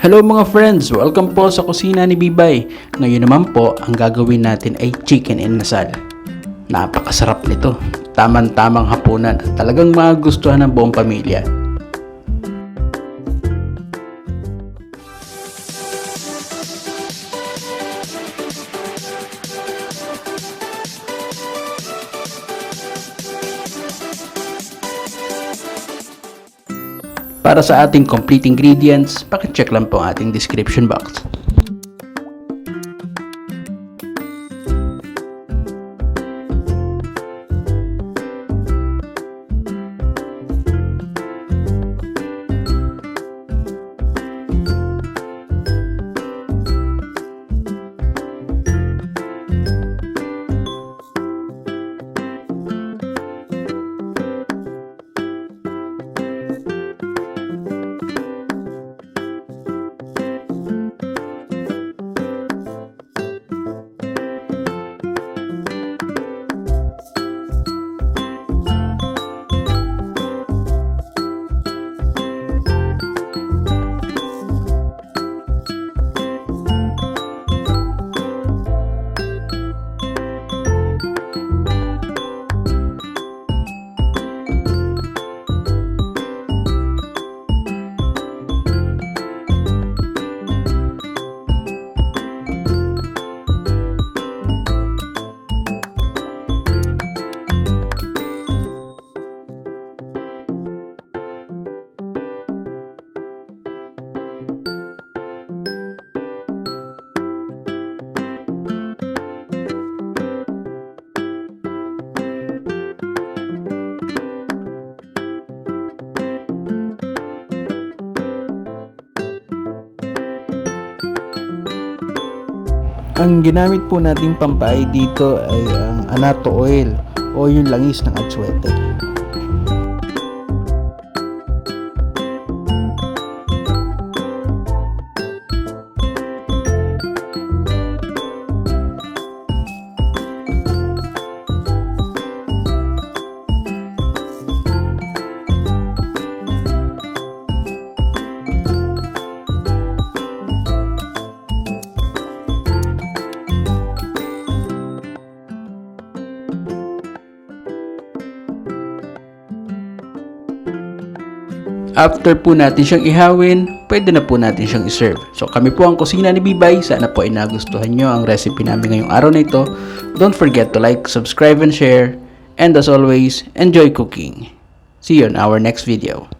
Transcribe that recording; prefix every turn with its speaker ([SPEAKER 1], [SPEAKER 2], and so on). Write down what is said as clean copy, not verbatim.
[SPEAKER 1] Hello mga friends! Welcome po sa Kusina ni Bibay. Ngayon naman po, ang gagawin natin ay chicken inasal. Napakasarap nito. Tamang-tamang hapunan at talagang magustuhan ng buong pamilya. Para sa ating complete ingredients, pakicheck lang po ang ating description box. Ang ginamit po nating pampaay dito ay ang annatto oil o yung langis ng atsuete. After po natin siyang ihawin, pwede na po natin siyang iserve. So kami po ang Kusina ni Bibay. Sana po ay nagustuhan nyo ang recipe namin ngayong araw na ito. Don't forget to like, subscribe, and share. And as always, enjoy cooking. See you on our next video.